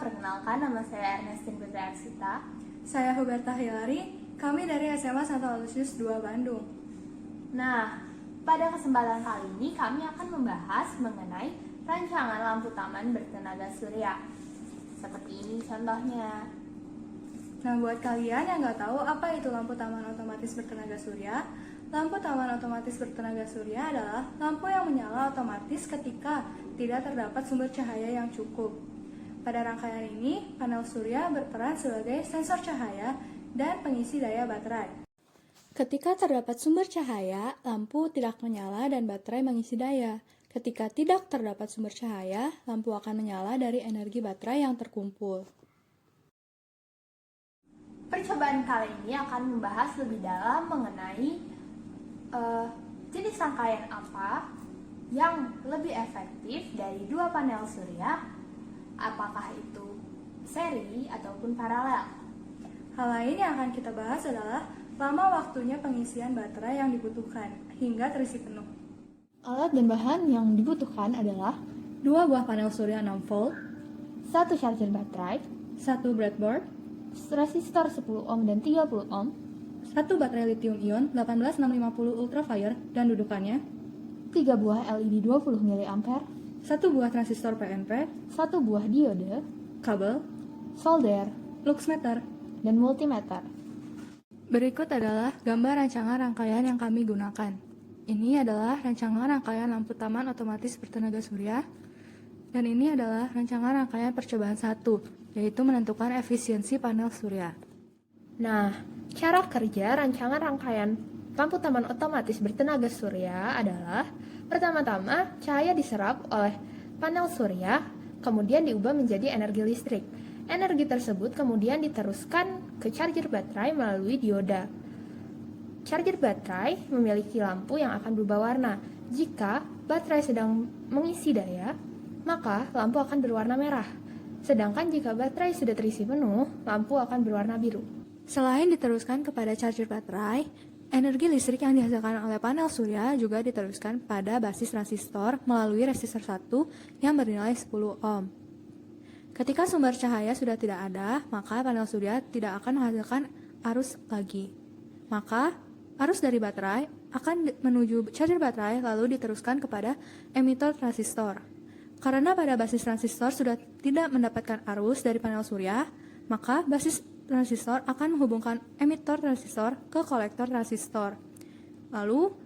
perkenalkan nama saya Ernestin Putri Arsita. Saya Huberta Hilary, kami dari SMA Santo Aloysius II Bandung. Nah, pada kesempatan kali ini kami akan membahas mengenai rancangan lampu taman bertenaga surya. Seperti ini contohnya. Nah, buat kalian yang nggak tahu apa itu lampu taman otomatis bertenaga surya, lampu taman otomatis bertenaga surya adalah lampu yang menyala otomatis ketika tidak terdapat sumber cahaya yang cukup. Pada rangkaian ini, panel surya berperan sebagai sensor cahaya dan pengisi daya baterai. Ketika terdapat sumber cahaya, lampu tidak menyala dan baterai mengisi daya. Ketika tidak terdapat sumber cahaya, lampu akan menyala dari energi baterai yang terkumpul. Percobaan kali ini akan membahas lebih dalam mengenai jenis rangkaian apa yang lebih efektif dari dua panel surya, apakah itu seri ataupun paralel. Hal lain yang akan kita bahas adalah lama waktunya pengisian baterai yang dibutuhkan hingga terisi penuh. Alat dan bahan yang dibutuhkan adalah 2 buah panel surya 6 volt, 1 charger baterai, 1 breadboard, resistor 10 ohm dan 30 ohm, 1 baterai lithium ion 18650 ultrafire dan dudukannya, 3 buah LED 20 mA, 1 buah transistor PNP, 1 buah diode, kabel, solder, luxmeter. dan multimeter. Berikut adalah gambar rancangan rangkaian yang kami gunakan. Ini adalah rancangan rangkaian lampu taman otomatis bertenaga surya, dan ini adalah rancangan rangkaian percobaan 1, yaitu menentukan efisiensi panel surya. Nah, cara kerja rancangan rangkaian lampu taman otomatis bertenaga surya adalah pertama-tama cahaya diserap oleh panel surya, kemudian diubah menjadi energi listrik. Energi tersebut kemudian diteruskan ke charger baterai melalui dioda. Charger baterai memiliki lampu yang akan berubah warna. Jika baterai sedang mengisi daya, maka lampu akan berwarna merah. Sedangkan jika baterai sudah terisi penuh, lampu akan berwarna biru. Selain diteruskan kepada charger baterai, energi listrik yang dihasilkan oleh panel surya juga diteruskan pada basis transistor melalui resistor 1 yang bernilai 10 ohm. Ketika sumber cahaya sudah tidak ada, maka panel surya tidak akan menghasilkan arus lagi. Maka, arus dari baterai akan menuju charger baterai lalu diteruskan kepada emitor transistor. Karena pada basis transistor sudah tidak mendapatkan arus dari panel surya, maka basis transistor akan menghubungkan emitor transistor ke kolektor transistor. Lalu,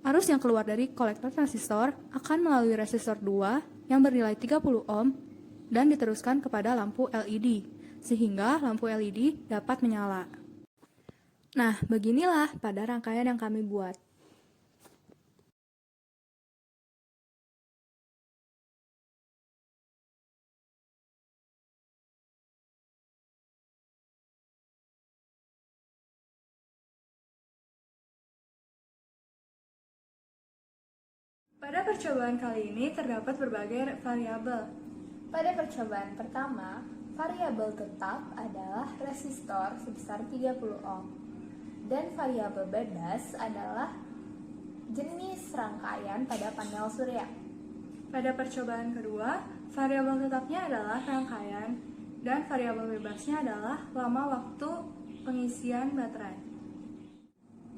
arus yang keluar dari kolektor transistor akan melalui resistor 2 yang bernilai 30 ohm dan diteruskan kepada lampu LED, sehingga lampu LED dapat menyala. Nah, beginilah pada rangkaian yang kami buat. Pada percobaan kali ini terdapat berbagai variabel. Pada percobaan pertama, variabel tetap adalah resistor sebesar 30 ohm dan variabel bebas adalah jenis rangkaian pada panel surya. Pada percobaan kedua, variabel tetapnya adalah rangkaian dan variabel bebasnya adalah lama waktu pengisian baterai.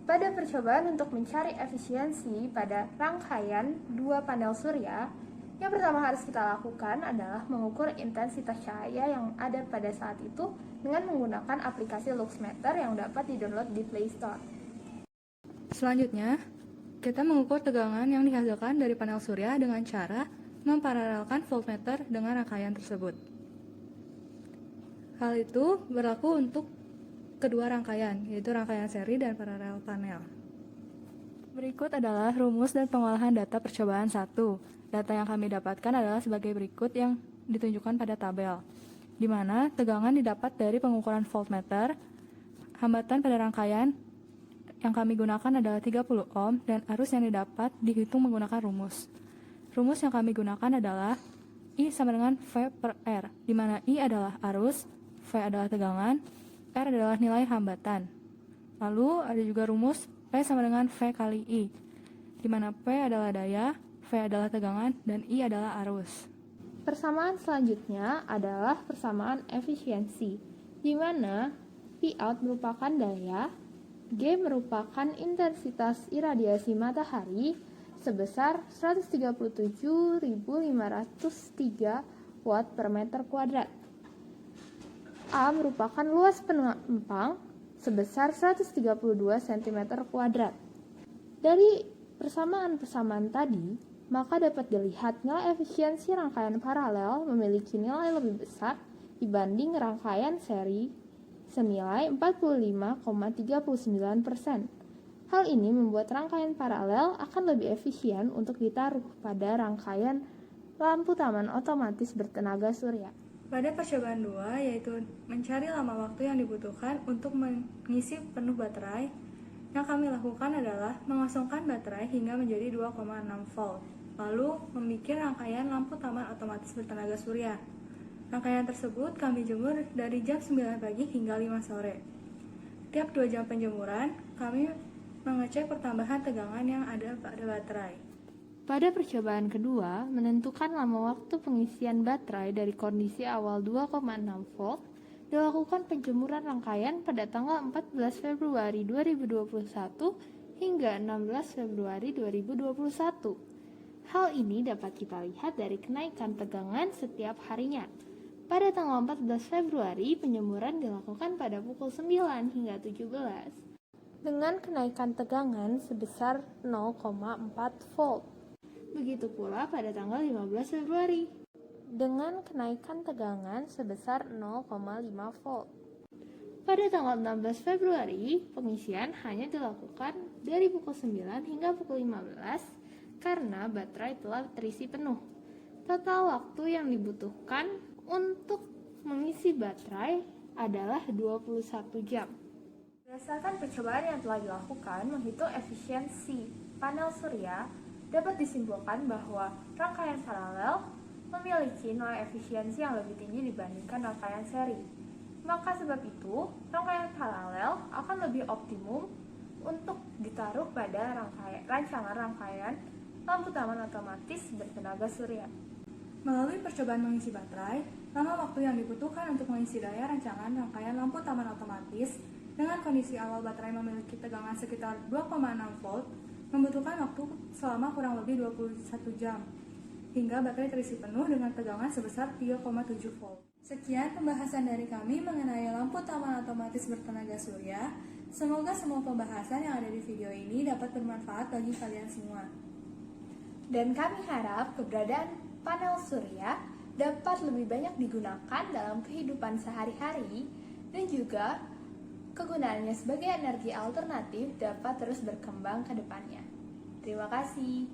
Pada percobaan untuk mencari efisiensi pada rangkaian dua panel surya, yang pertama harus kita lakukan adalah mengukur intensitas cahaya yang ada pada saat itu dengan menggunakan aplikasi luxmeter yang dapat di-download di Play Store. Selanjutnya, kita mengukur tegangan yang dihasilkan dari panel surya dengan cara memparalelkan voltmeter dengan rangkaian tersebut. Hal itu berlaku untuk kedua rangkaian, yaitu rangkaian seri dan paralel panel. Berikut adalah rumus dan pengolahan data percobaan 1. Data yang kami dapatkan adalah sebagai berikut yang ditunjukkan pada tabel, di mana tegangan didapat dari pengukuran voltmeter, hambatan pada rangkaian yang kami gunakan adalah 30 ohm, dan arus yang didapat dihitung menggunakan rumus. Rumus yang kami gunakan adalah I sama dengan V per R, di mana I adalah arus, V adalah tegangan, R adalah nilai hambatan. Lalu ada juga rumus P sama dengan V kali I, di mana P adalah daya, V adalah tegangan, dan I adalah arus. Persamaan selanjutnya adalah persamaan efisiensi, di mana Pout merupakan daya, G merupakan intensitas iradiasi matahari sebesar 137.503 watt per meter kuadrat. A merupakan luas penumpang sebesar 132 cm kuadrat. Dari persamaan-persamaan tadi, maka dapat dilihat nilai efisiensi rangkaian paralel memiliki nilai lebih besar dibanding rangkaian seri senilai 45,39%. Hal ini membuat rangkaian paralel akan lebih efisien untuk ditaruh pada rangkaian lampu taman otomatis bertenaga surya. Pada percobaan 2, yaitu mencari lama waktu yang dibutuhkan untuk mengisi penuh baterai, yang kami lakukan adalah mengosongkan baterai hingga menjadi 2,6 volt, lalu memikir rangkaian lampu taman otomatis bertenaga surya. Rangkaian tersebut kami jemur dari jam 9 pagi hingga 5 sore. Tiap 2 jam penjemuran, kami mengecek pertambahan tegangan yang ada pada baterai. Pada percobaan kedua, menentukan lama waktu pengisian baterai dari kondisi awal 2,6 volt, dilakukan penjemuran rangkaian pada tanggal 14 Februari 2021 hingga 16 Februari 2021. Hal ini dapat kita lihat dari kenaikan tegangan setiap harinya. Pada tanggal 14 Februari, penjemuran dilakukan pada pukul 9 hingga 17 dengan kenaikan tegangan sebesar 0,4 volt. Begitu pula pada tanggal 15 Februari dengan kenaikan tegangan sebesar 0,5 volt. Pada tanggal 16 Februari, pengisian hanya dilakukan dari pukul 9 hingga pukul 15 karena baterai telah terisi penuh. Total waktu yang dibutuhkan untuk mengisi baterai adalah 21 jam. Berdasarkan percobaan yang telah dilakukan menghitung efisiensi panel surya, dapat disimpulkan bahwa rangkaian paralel memiliki nilai efisiensi yang lebih tinggi dibandingkan rangkaian seri. Maka sebab itu, rangkaian paralel akan lebih optimum untuk ditaruh pada rancangan rangkaian lampu taman otomatis bertenaga surya. Melalui percobaan mengisi baterai, lama waktu yang dibutuhkan untuk mengisi daya rancangan rangkaian lampu taman otomatis dengan kondisi awal baterai memiliki tegangan sekitar 2,6 volt membutuhkan waktu selama kurang lebih 21 jam, hingga baterai terisi penuh dengan tegangan sebesar 3,7 volt. Sekian pembahasan dari kami mengenai lampu taman otomatis bertenaga surya. Semoga semua pembahasan yang ada di video ini dapat bermanfaat bagi kalian semua. Dan kami harap keberadaan panel surya dapat lebih banyak digunakan dalam kehidupan sehari-hari dan juga kegunaannya sebagai energi alternatif dapat terus berkembang ke depannya. Terima kasih.